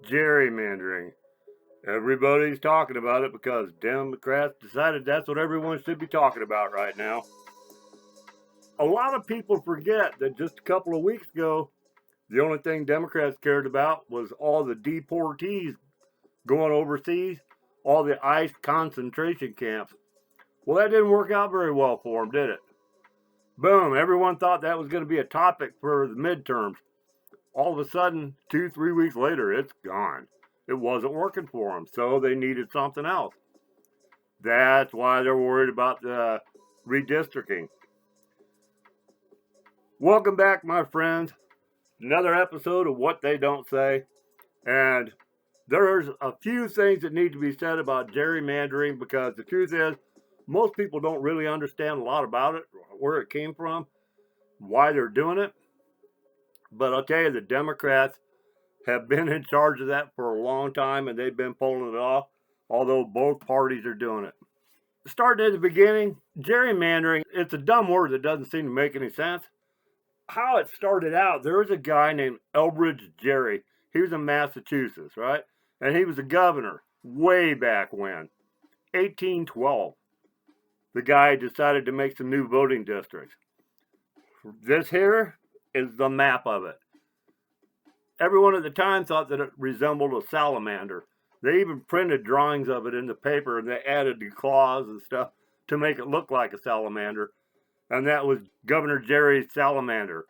Gerrymandering. Everybody's talking about it because Democrats decided that's what everyone should be talking about right now. A lot of people forget that just a couple of weeks ago, the only thing Democrats cared about was all the deportees going overseas, all the ICE concentration camps. Well, that didn't work out very well for them, did it? Boom, everyone thought that was going to be a topic for the midterms. All of a sudden, 2, 3 weeks later, it's gone. It wasn't working for them, so they needed something else. That's why they're worried about the redistricting. Welcome back, my friends. Another episode of What They Don't Say. And there's a few things that need to be said about gerrymandering because the truth is, most people don't really understand a lot about it, where it came from, why they're doing it. But I'll tell you, the Democrats have been in charge of that for a long time and they've been pulling it off, although both parties are doing it. Starting at the beginning, gerrymandering, it's a dumb word that doesn't seem to make any sense. How it started out, there was a guy named Elbridge Gerry. He was in Massachusetts, right? And he was a governor way back when, 1812. The guy decided to make some new voting districts. This here is the map of it. Everyone at the time thought that it resembled a salamander. They even printed drawings of it in the paper and they added the claws and stuff to make it look like a salamander. And that was Governor Gerry's salamander,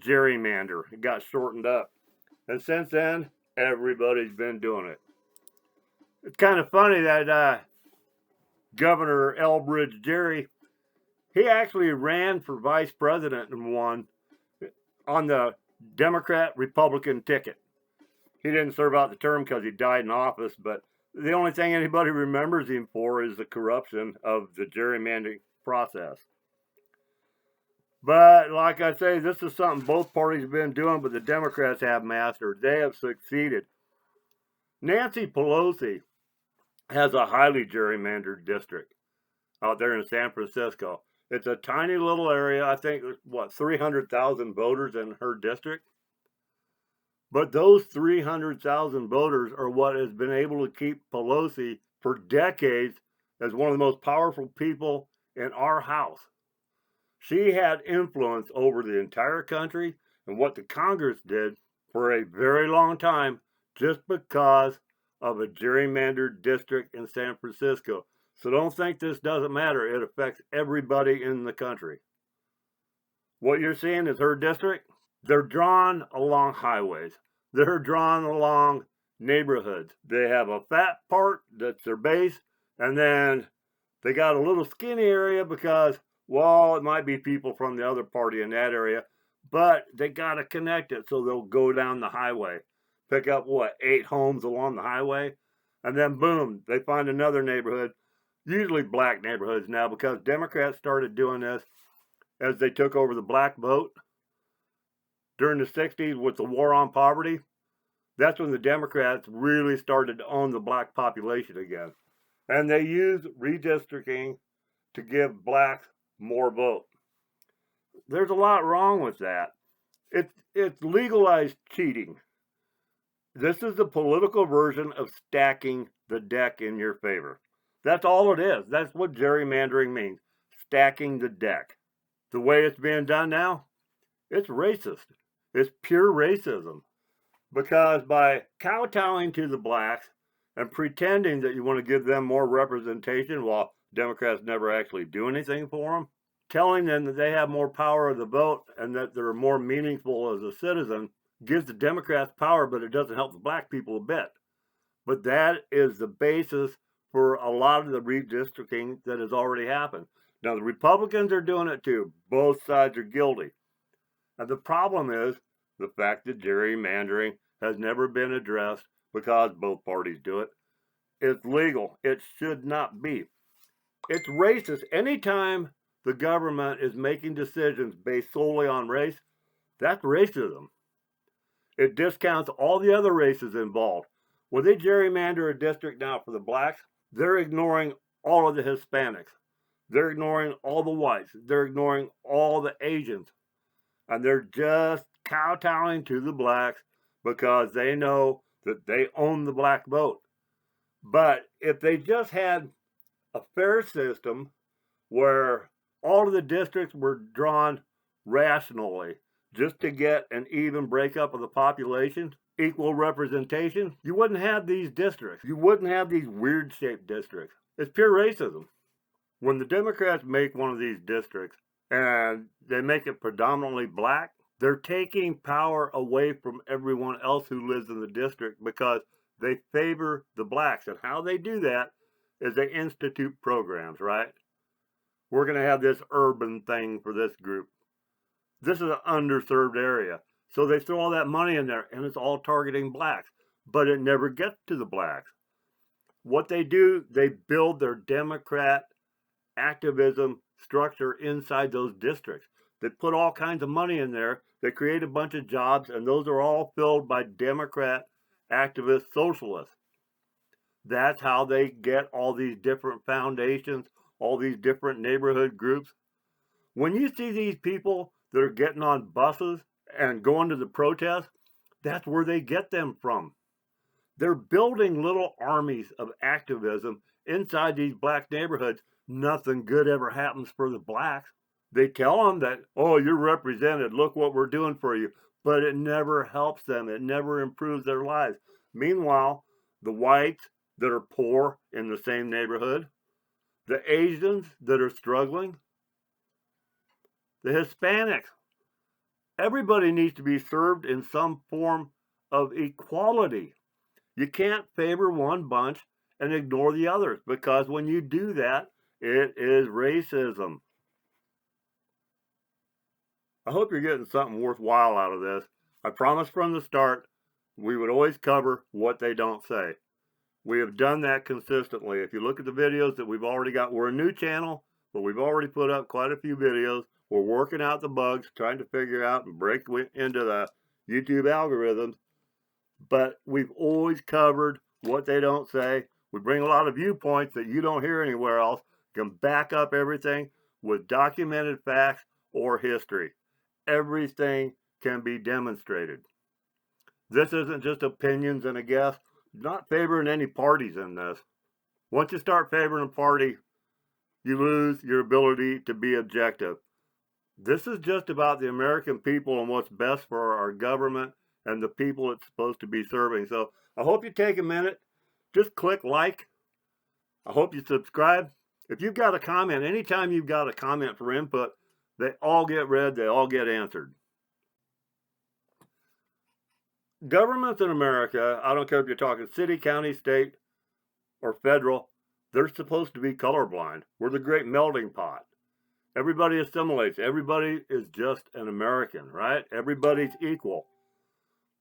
gerrymander. It got shortened up. And since then, everybody's been doing it. It's kind of funny that Governor Elbridge Gerry, he actually ran for vice president and won on the Democrat-Republican ticket. He didn't serve out the term because he died in office, but the only thing anybody remembers him for is the corruption of the gerrymandering process. But like I say, this is something both parties have been doing, but the Democrats have mastered. They have succeeded. Nancy Pelosi has a highly gerrymandered district out there in San Francisco. It's a tiny little area. I think, 300,000 voters in her district? But those 300,000 voters are what has been able to keep Pelosi for decades as one of the most powerful people in our House. She had influence over the entire country and what the Congress did for a very long time just because of a gerrymandered district in San Francisco. So don't think this doesn't matter. It affects everybody in the country. What you're seeing is her district. They're drawn along highways. They're drawn along neighborhoods. They have a fat part that's their base, and then they got a little skinny area because, well, it might be people from the other party in that area, but they got to connect it so they'll go down the highway, pick up, 8 homes along the highway, and then boom, they find another neighborhood, usually black neighborhoods now because Democrats started doing this as they took over the black vote during the 60s with the war on poverty. That's when the Democrats really started to own the black population again. And they used redistricting to give blacks more vote. There's a lot wrong with that. It's legalized cheating. This is the political version of stacking the deck in your favor. That's all it is. That's what gerrymandering means. Stacking the deck. The way it's being done now, it's racist. It's pure racism. Because by kowtowing to the blacks and pretending that you want to give them more representation while Democrats never actually do anything for them, telling them that they have more power of the vote and that they're more meaningful as a citizen gives the Democrats power, but it doesn't help the black people a bit. But that is the basis for a lot of the redistricting that has already happened. Now, the Republicans are doing it too. Both sides are guilty. And the problem is the fact that gerrymandering has never been addressed because both parties do it. It's legal. It should not be. It's racist. Anytime the government is making decisions based solely on race, that's racism. It discounts all the other races involved. When they gerrymander a district now for the blacks, they're ignoring all of the Hispanics. They're ignoring all the whites. They're ignoring all the Asians. And they're just kowtowing to the blacks because they know that they own the black vote. But if they just had a fair system where all of the districts were drawn rationally just to get an even breakup of the population, equal representation, you wouldn't have these districts. You wouldn't have these weird shaped districts. It's pure racism. When the Democrats make one of these districts and they make it predominantly black, they're taking power away from everyone else who lives in the district because they favor the blacks. And how they do that is they institute programs, right? We're going to have this urban thing for this group. This is an underserved area. So they throw all that money in there and it's all targeting blacks. But it never gets to the blacks. What they do, they build their Democrat activism structure inside those districts. They put all kinds of money in there. They create a bunch of jobs, and those are all filled by Democrat activist socialists. That's how they get all these different foundations, all these different neighborhood groups. When you see these people that are getting on buses and going to the protests, that's where they get them from. They're building little armies of activism inside these black neighborhoods. Nothing good ever happens for the blacks. They tell them that, oh, you're represented. Look what we're doing for you. But it never helps them. It never improves their lives. Meanwhile, the whites that are poor in the same neighborhood, the Asians that are struggling, the Hispanics, everybody needs to be served in some form of equality. You can't favor one bunch and ignore the others, because when you do that, it is racism. I hope you're getting something worthwhile out of this. I promised from the start we would always cover what they don't say. We have done that consistently. If you look at the videos that we've already got, we're a new channel, but we've already put up quite a few videos. We're working out the bugs, trying to figure out and break into the YouTube algorithms. But we've always covered what they don't say. We bring a lot of viewpoints that you don't hear anywhere else. You can back up everything with documented facts or history. Everything can be demonstrated. This isn't just opinions and a guess. Not favoring any parties in this. Once you start favoring a party, you lose your ability to be objective. This is just about the American people and what's best for our government and the people it's supposed to be serving. So I hope you take a minute, just click like. I hope you subscribe. If you've got a comment, anytime you've got a comment for input, they all get read, they all get answered. Governments in America, I don't care if you're talking city, county, state, or federal, they're supposed to be colorblind. We're the great melting pot. Everybody assimilates. Everybody is just an American, right? Everybody's equal.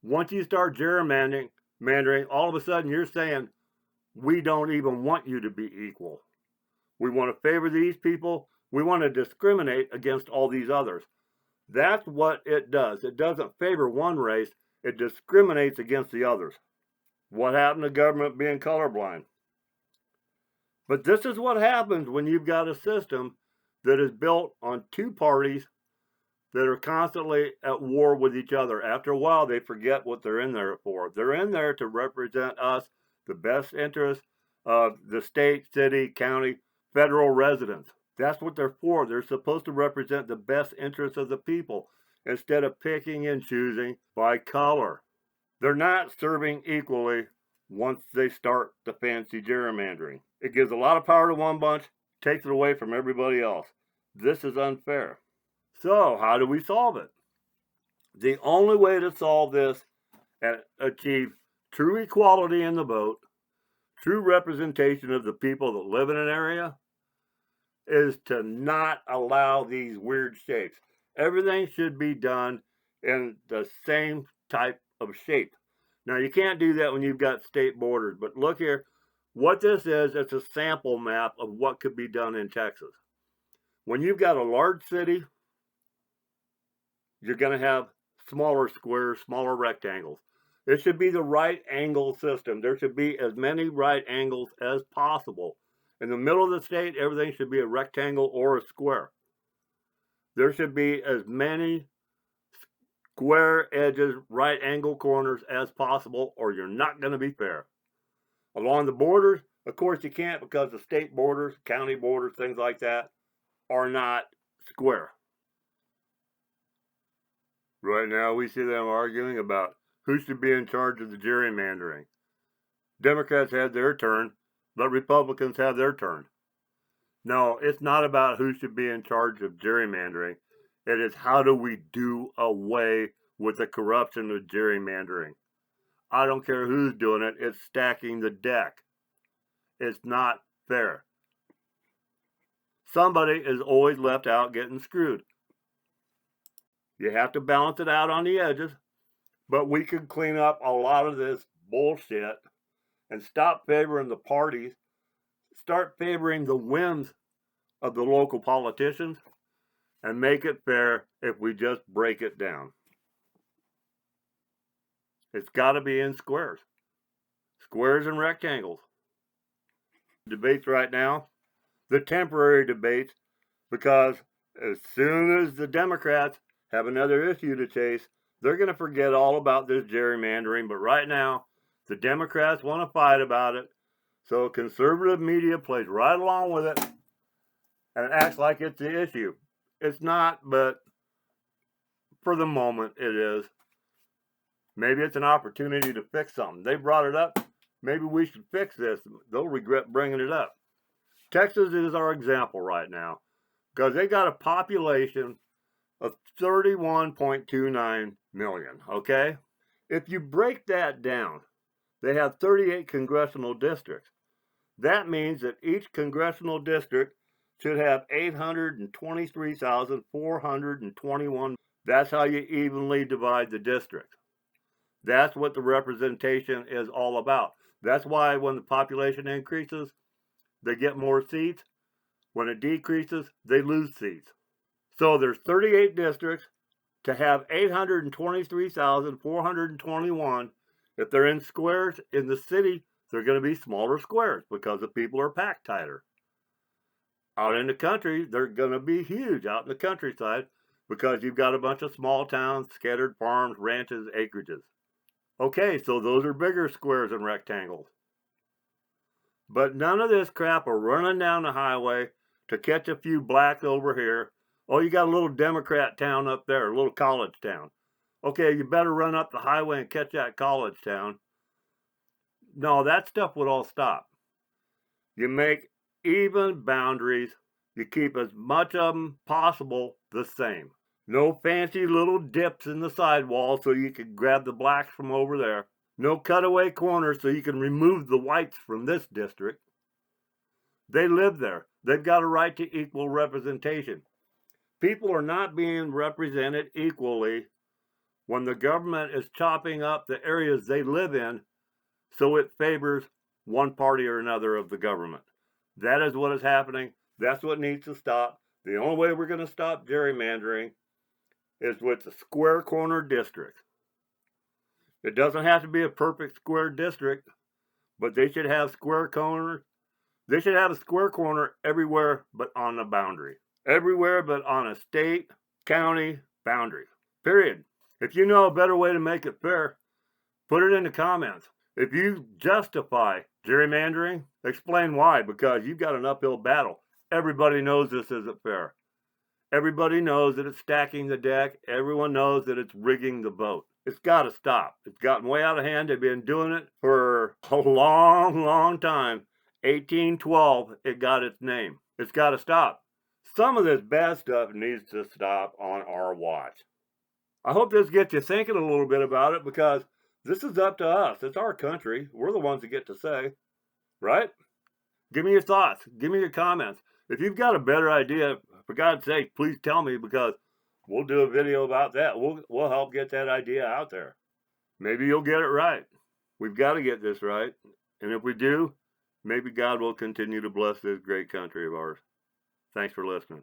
Once you start gerrymandering, all of a sudden you're saying, we don't even want you to be equal. We want to favor these people. We want to discriminate against all these others. That's what it does. It doesn't favor one race. It discriminates against the others. What happened to government being colorblind? But this is what happens when you've got a system that is built on two parties that are constantly at war with each other. After a while, they forget what they're in there for. They're in there to represent us, the best interests of the state, city, county, federal residents. That's what they're for. They're supposed to represent the best interests of the people instead of picking and choosing by color. They're not serving equally once they start the fancy gerrymandering. It gives a lot of power to one bunch, takes it away from everybody else. This is unfair. So, how do we solve it? The only way to solve this and achieve true equality in the vote, true representation of the people that live in an area, is to not allow these weird shapes. Everything should be done in the same type of shape. Now, you can't do that when you've got state borders, but look here. What this is, it's a sample map of what could be done in Texas. When you've got a large city, you're going to have smaller squares, smaller rectangles. It should be the right angle system. There should be as many right angles as possible. In the middle of the state, everything should be a rectangle or a square. There should be as many square edges, right angle corners as possible, or you're not going to be fair. Along the borders, of course you can't, because the state borders, county borders, things like that are not square. Right now we see them arguing about who should be in charge of the gerrymandering. Democrats had their turn, but Republicans have their turn. No, it's not about who should be in charge of gerrymandering. It is how do we do away with the corruption of gerrymandering. I don't care who's doing it, it's stacking the deck. It's not fair. Somebody is always left out getting screwed. You have to balance it out on the edges, but we can clean up a lot of this bullshit and stop favoring the parties, start favoring the whims of the local politicians, and make it fair if we just break it down. It's got to be in squares. Squares and rectangles. Debates right now, the temporary debates, because as soon as the Democrats have another issue to chase, they're going to forget all about this gerrymandering. But right now, the Democrats want to fight about it, so conservative media plays right along with it and acts like it's the issue. It's not, but for the moment it is. Maybe it's an opportunity to fix something. They brought it up. Maybe we should fix this. They'll regret bringing it up. Texas is our example right now, because they got a population of 31.29 million, okay? If you break that down, they have 38 congressional districts. That means that each congressional district should have 823,421. That's how you evenly divide the districts. That's what the representation is all about. That's why when the population increases, they get more seats. When it decreases, they lose seats. So there's 38 districts to have 823,421. If they're in squares in the city, they're going to be smaller squares because the people are packed tighter. Out in the country, they're going to be huge out in the countryside because you've got a bunch of small towns, scattered farms, ranches, acreages. Okay, so those are bigger squares and rectangles. But none of this crap of running down the highway to catch a few blacks over here. Oh, you got a little Democrat town up there, a little college town. Okay, you better run up the highway and catch that college town. No, that stuff would all stop. You make even boundaries. You keep as much of them possible the same. No fancy little dips in the sidewall so you can grab the blacks from over there. No cutaway corners so you can remove the whites from this district. They live there. They've got a right to equal representation. People are not being represented equally when the government is chopping up the areas they live in so it favors one party or another of the government. That is what is happening. That's what needs to stop. The only way we're going to stop gerrymandering is with the square corner districts. It doesn't have to be a perfect square district, but they should have square corners. They should have a square corner everywhere but on the boundary. Everywhere but on a state, county boundary. Period. If you know a better way to make it fair, put it in the comments. If you justify gerrymandering, explain why, because you've got an uphill battle. Everybody knows this isn't fair. Everybody knows that it's stacking the deck. Everyone knows that it's rigging the vote. It's got to stop. It's gotten way out of hand. They've been doing it for a long, long time. 1812, it got its name. It's got to stop. Some of this bad stuff needs to stop on our watch. I hope this gets you thinking a little bit about it, because this is up to us. It's our country. We're the ones that get to say, right? Give me your thoughts. Give me your comments. If you've got a better idea, for God's sake, please tell me, because we'll do a video about that. We'll help get that idea out there. Maybe you'll get it right. We've got to get this right. And if we do, maybe God will continue to bless this great country of ours. Thanks for listening.